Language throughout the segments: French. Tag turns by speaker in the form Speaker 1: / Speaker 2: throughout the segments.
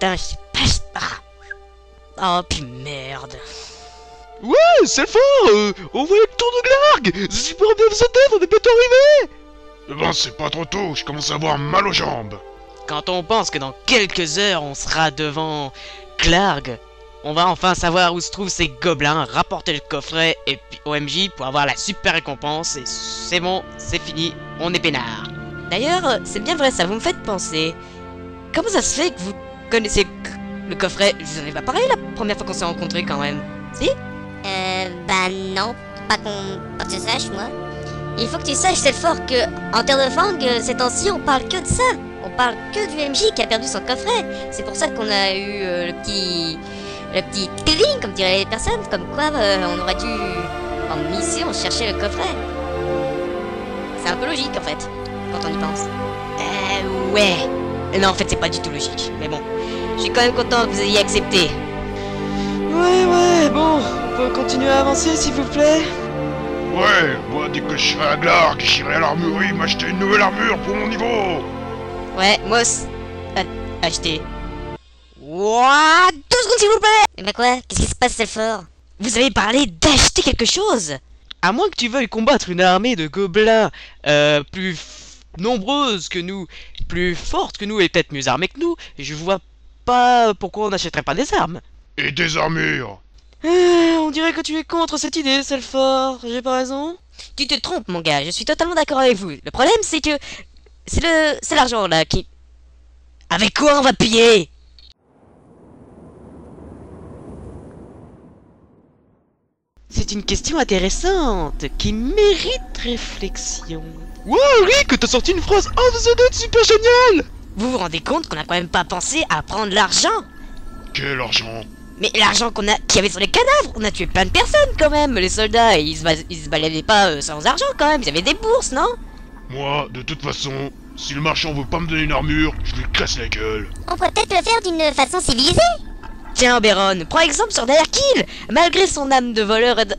Speaker 1: putain, oh, puis merde.
Speaker 2: Ouais, c'est fort. On voit le tour de Glarg. C'est super bien vous aider, on est bientôt arrivé.
Speaker 3: Eh ben, c'est pas trop tôt, je commence à avoir mal aux jambes.
Speaker 1: Quand on pense que dans quelques heures, on sera devant Glarg, on va enfin savoir où se trouvent ces gobelins, rapporter le coffret et puis OMJ pour avoir la super récompense. Et c'est bon, c'est fini, on est peinard. D'ailleurs, c'est bien vrai ça, vous me faites penser. Comment ça se fait que vous connaissez le coffret? Je vous en ai pas parlé la première fois qu'on s'est rencontrés quand même. Si?
Speaker 4: Bah non, pas que tu saches, moi. Il faut que tu saches, c'est fort que en Terre de Fang, ces temps-ci, on parle que de ça. On parle que du MJ qui a perdu son coffret. C'est pour ça qu'on a eu le petit feeling, comme diraient les personnes, comme quoi on aurait dû en mission chercher le coffret. C'est un peu logique en fait, quand on y pense.
Speaker 1: Ouais. Non, en fait, c'est pas du tout logique. Mais bon, je suis quand même content que vous ayez accepté.
Speaker 2: Ouais, bon, on peut continuer à avancer s'il vous plaît.
Speaker 3: Ouais, moi dès que je serai à Glarg, j'irai à l'armurerie m'acheter une nouvelle armure pour mon niveau.
Speaker 1: Ouais, moi aussi. Acheter. Ouah, 2 secondes s'il vous plaît.
Speaker 4: Et bah quoi? Qu'est-ce qui se passe, c'est fort?
Speaker 1: Vous avez parlé d'acheter quelque chose.
Speaker 2: À moins que tu veuilles combattre une armée de gobelins plus nombreuse que nous, plus forte que nous et peut-être mieux armée que nous, je vois pas pourquoi on n'achèterait pas des armes.
Speaker 3: Et des armures.
Speaker 2: On dirait que tu es contre cette idée, Selphor. J'ai pas raison?
Speaker 1: Tu te trompes, mon gars, je suis totalement d'accord avec vous. Le problème, c'est que c'est l'argent là qui... Avec quoi on va payer?
Speaker 2: C'est une question intéressante qui mérite réflexion. Wow, Rick, t'as sorti une phrase of the dead super géniale!
Speaker 1: Vous vous rendez compte qu'on a quand même pas pensé à prendre l'argent?
Speaker 3: Quel argent?
Speaker 1: Mais l'argent qu'il y avait sur les cadavres, on a tué plein de personnes quand même. Les soldats, ils se baladaient pas sans argent quand même, ils avaient des bourses, non?
Speaker 3: Moi, de toute façon, si le marchand veut pas me donner une armure, je lui casse la gueule.
Speaker 4: On pourrait peut-être le faire d'une façon civilisée.
Speaker 1: Tiens, Béron, prends exemple sur Daerkill. Malgré son âme de voleur et de...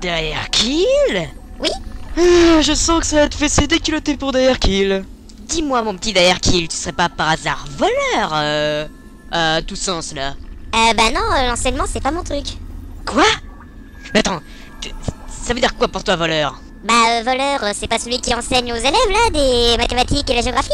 Speaker 1: Daerkill?
Speaker 4: Oui.
Speaker 2: Je sens que ça va te fesser dès qu'il était pour Daerkill.
Speaker 1: Dis-moi, mon petit Daerkill, tu serais pas par hasard voleur à tout sens, là?
Speaker 4: Bah non, l'enseignement, c'est pas mon truc.
Speaker 1: Quoi? Mais attends, ça veut dire quoi pour toi, voleur?
Speaker 4: Bah, voleur, c'est pas celui qui enseigne aux élèves, là, des mathématiques et la géographie?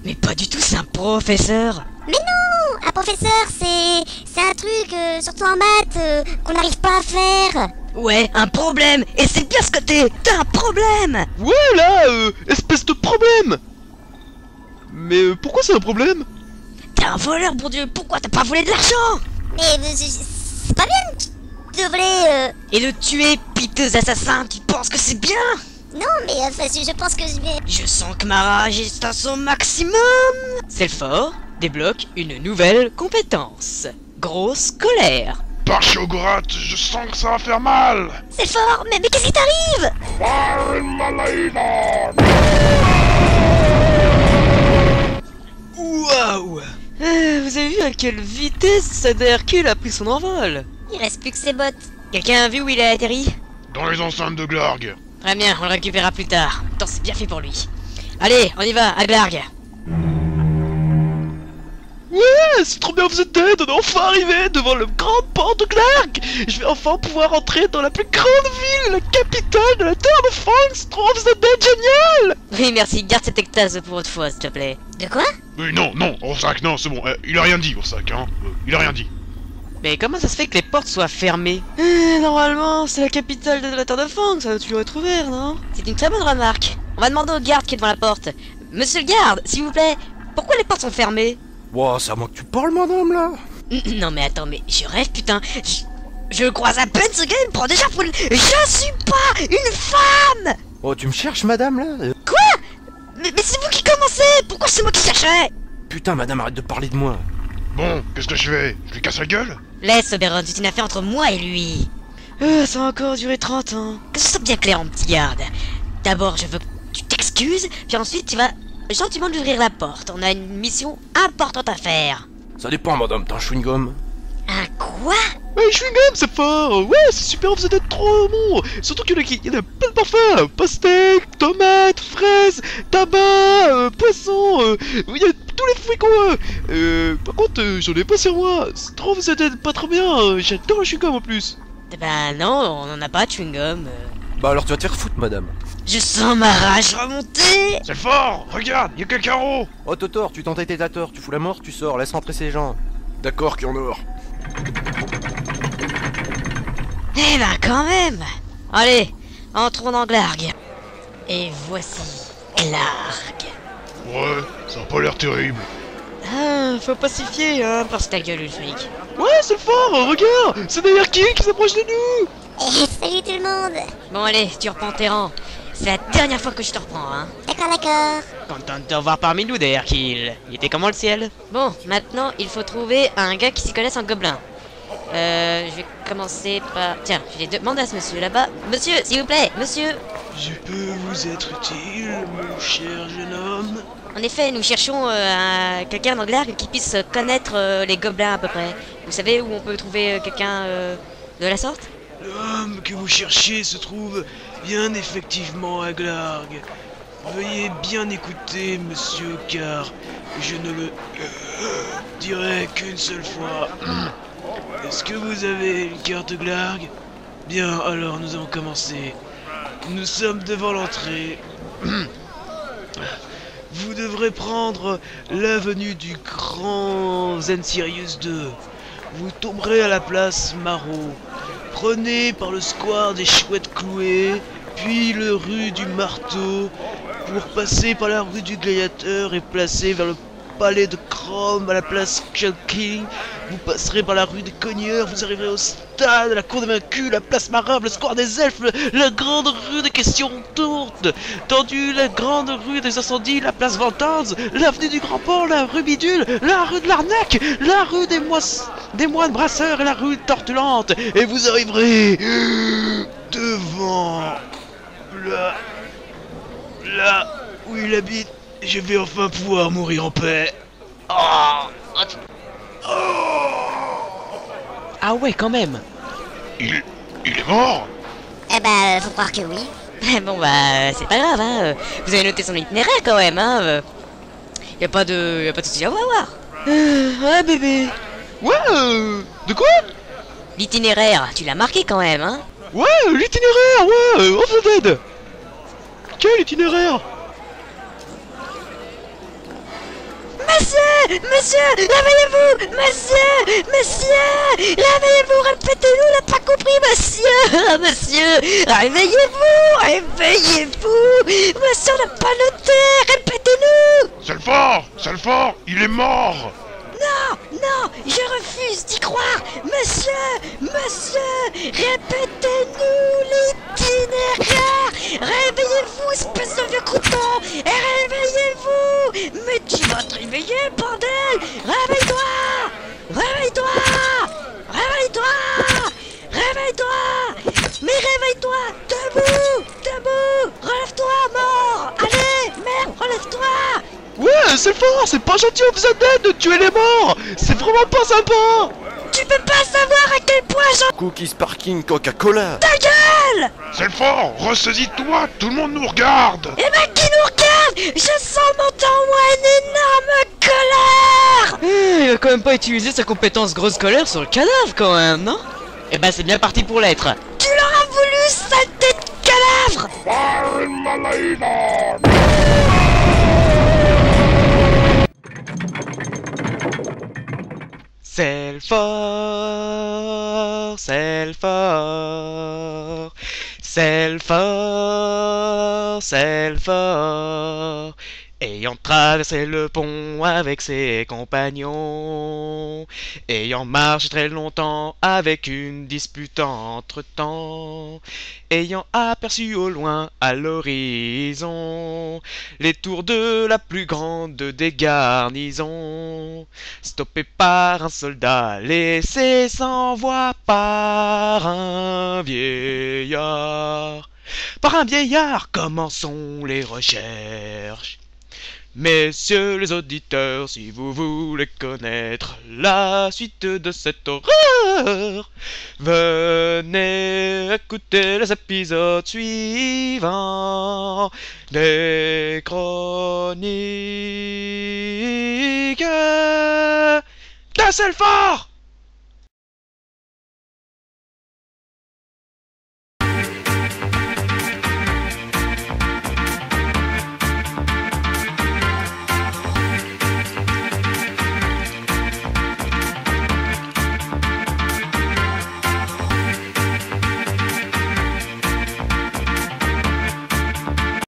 Speaker 1: Mais pas du tout, c'est un professeur.
Speaker 4: Mais non! Un professeur, c'est un truc, surtout en maths, qu'on n'arrive pas à faire.
Speaker 1: Ouais, un problème. Et c'est bien ce que t'as un problème.
Speaker 2: Ouais, là, espèce de problème. Mais pourquoi c'est un problème?
Speaker 1: T'es un voleur, bon Dieu, pourquoi t'as pas volé de l'argent?
Speaker 4: Mais c'est pas bien de voler,
Speaker 1: Et de tuer piteux assassins qui pensent que c'est bien?
Speaker 4: Non, mais je pense que je vais...
Speaker 1: Je sens que ma rage est à son maximum. Selphor débloque une nouvelle compétence. Grosse colère.
Speaker 3: Par Shogorat, je sens que ça va faire mal.
Speaker 4: C'est fort, mais qu'est-ce qui t'arrive?
Speaker 2: Waouh! Vous avez vu à quelle vitesse Daerkill a pris son envol?
Speaker 4: Il reste plus que ses bottes.
Speaker 1: Quelqu'un a vu où il a atterri?
Speaker 3: Dans les enceintes de Glarg.
Speaker 1: Très bien, on le récupérera plus tard. Attends, c'est bien fait pour lui. Allez, on y va, à Glarg.
Speaker 2: Ouais, c'est trop bien, vous êtes dead, on est enfin arrivé devant le grand port de Glarg. Je vais enfin pouvoir entrer dans la plus grande ville, la capitale de la Terre de Fang. C'est trop, vous êtes dead, génial.
Speaker 1: Oui, merci, garde cette extase pour autre fois, s'il te plaît.
Speaker 4: De quoi?
Speaker 3: Oui, non, Orsak, non, c'est bon, il a rien dit, Orsak, hein. Il a rien dit.
Speaker 2: Mais comment ça se fait que les portes soient fermées? Normalement, c'est la capitale de la Terre de Fang, ça doit toujours être ouvert, non?
Speaker 1: C'est une très bonne remarque. On va demander au garde qui est devant la porte. Monsieur le garde, s'il vous plaît, pourquoi les portes sont fermées?
Speaker 5: Wow, c'est à moi que tu parles, madame, là?
Speaker 1: Non mais attends, mais je rêve, putain. Je croise à peine ce gars, il me prend déjà pour une... Je suis pas une femme.
Speaker 5: Oh, tu me cherches, madame, là?
Speaker 1: Quoi? Mais c'est vous qui commencez. Pourquoi c'est moi qui cherchais?
Speaker 5: Putain, madame, arrête de parler de moi.
Speaker 3: Bon, qu'est-ce que je fais? Je lui casse la gueule?
Speaker 1: Laisse, Oberon, c'est une affaire entre moi et lui.
Speaker 2: Ça va encore durer 30 ans.
Speaker 1: Que ce soit bien clair, mon petit garde. D'abord, je veux que tu t'excuses, puis ensuite tu vas gentiment lui ouvrir la porte. On a une mission importante à faire.
Speaker 5: Ça dépend, madame, t'as un chewing-gum?
Speaker 1: Un quoi?
Speaker 2: Ouais, chewing-gum, c'est fort. Ouais, c'est super, vous êtes trop bon. Surtout qu'il y en a plein de parfums. Pastèque, tomates, fraises, tabac, poisson. Il y a tous les fruits qu'on veut. Par contre, j'en ai pas sur moi. Strauss vous aide pas trop bien. J'adore le chewing-gum en plus.
Speaker 4: Bah non, on en a pas de chewing-gum.
Speaker 5: Bah alors tu vas te faire foutre, madame.
Speaker 4: Je sens ma rage remonter.
Speaker 3: C'est le fort. Regarde, y a quelqu'un en haut.
Speaker 5: Oh Totor, tu t'entêtes ta tort, tu fous la mort, tu sors, laisse rentrer ces gens. D'accord, qui en dehors.
Speaker 4: Eh ben quand même. Allez, entrons dans Glarg. Et voici Glarg.
Speaker 3: Ouais, ça a pas l'air terrible.
Speaker 1: Ah, faut pas s'y fier, hein.
Speaker 4: Passe ta gueule, Ulfric.
Speaker 2: Ouais, c'est le fort. Regarde, c'est d'ailleurs qui s'approche de nous.
Speaker 6: Salut tout le monde.
Speaker 4: Bon allez, tu reprends tes rangs. C'est la dernière fois que je te reprends, hein.
Speaker 6: D'accord, d'accord.
Speaker 1: Content de te revoir parmi nous d'ailleurs, Kill. Il était comment le ciel?
Speaker 4: Bon, maintenant, il faut trouver un gars qui s'y connaisse en gobelin. Je vais commencer par... Tiens, je vais demander à ce monsieur là-bas. Monsieur, s'il vous plaît, monsieur.
Speaker 2: Je peux vous être utile, mon cher jeune homme.
Speaker 4: En effet, nous cherchons quelqu'un dans Glarg qui puisse connaître les gobelins à peu près. Vous savez où on peut trouver quelqu'un de la sorte?
Speaker 2: L'homme que vous cherchez se trouve bien effectivement à Glarg. Veuillez bien écouter, monsieur, car je ne le dirai qu'une seule fois. Est-ce que vous avez une carte Glarg? Bien, alors nous allons commencer. Nous sommes devant l'entrée. Vous devrez prendre l'avenue du Grand Zensirius II. Vous tomberez à la place Marot. Prenez par le square des Chouettes Clouées, puis le rue du Marteau, pour passer par la rue du Gladiateur et placer vers le palais de Chrome à la place King. Vous passerez par la rue des Cogneurs, vous arriverez au stade, la cour des vaincus, la place Marable, le square des Elfes, la grande rue des questions tourtes, tendu la grande rue des incendies, la place Ventanze, l'avenue du Grand Port, la rue Bidule, la rue de l'Arnaque, la rue des moines brasseurs et la rue Tortulante, et vous arriverez devant là où il habite. Je vais enfin pouvoir mourir en paix.
Speaker 1: Ah ouais, quand même.
Speaker 3: Il est mort.
Speaker 6: Eh ben, faut croire que oui.
Speaker 4: Bon bah, c'est pas grave, hein. Vous avez noté son itinéraire quand même, hein. Y a pas de soucis à voir.
Speaker 1: Ouais, bébé.
Speaker 2: Ouais, de quoi?
Speaker 4: L'itinéraire, tu l'as marqué quand même, hein.
Speaker 2: Ouais, l'itinéraire, ouais, Off the Dead. Quel itinéraire?
Speaker 4: Monsieur, réveillez-vous. Monsieur, réveillez-vous. Répétez-nous, on n'a pas compris, monsieur. Monsieur, réveillez-vous. Monsieur, on n'a pas noté. Répétez-nous.
Speaker 3: C'est le fort. Il est mort.
Speaker 4: Non, je refuse d'y croire. Monsieur, répétez-nous l'itinéraire. Réveillez-vous, espèce de vieux crouton. Et réveillez-vous. Mais tu vas te réveiller, bordel. Réveille-toi. Mais réveille-toi. Debout. Relève-toi, mort. Allez, merde, relève-toi.
Speaker 2: Ouais, c'est fort, c'est pas gentil Off the Dead de tuer les morts. C'est vraiment pas sympa.
Speaker 4: Tu peux pas savoir à quel point j'en...
Speaker 5: Cookies Parking Coca-Cola.
Speaker 4: Ta gueule.
Speaker 3: C'est le fort. Ressaisis-toi. Tout le monde nous regarde.
Speaker 4: Eh ben, qui nous regarde? Je sens monter en moi une énorme colère.
Speaker 1: Il a quand même pas utilisé sa compétence grosse colère sur le cadavre quand même, non? Eh ben c'est bien parti pour l'être.
Speaker 4: Tu l'auras voulu, saleté de cadavre.
Speaker 1: C'est le fort, c'est le fort, c'est le fort, c'est le fort. Ayant traversé le pont avec ses compagnons, ayant marché très longtemps avec une dispute entre-temps, ayant aperçu au loin à l'horizon les tours de la plus grande des garnisons, stoppés par un soldat, laissés sans voix par un vieillard. Par un vieillard, commençons les recherches. Messieurs les auditeurs, si vous voulez connaître la suite de cette horreur, venez écouter les épisodes suivants des chroniques
Speaker 2: cassez le phare!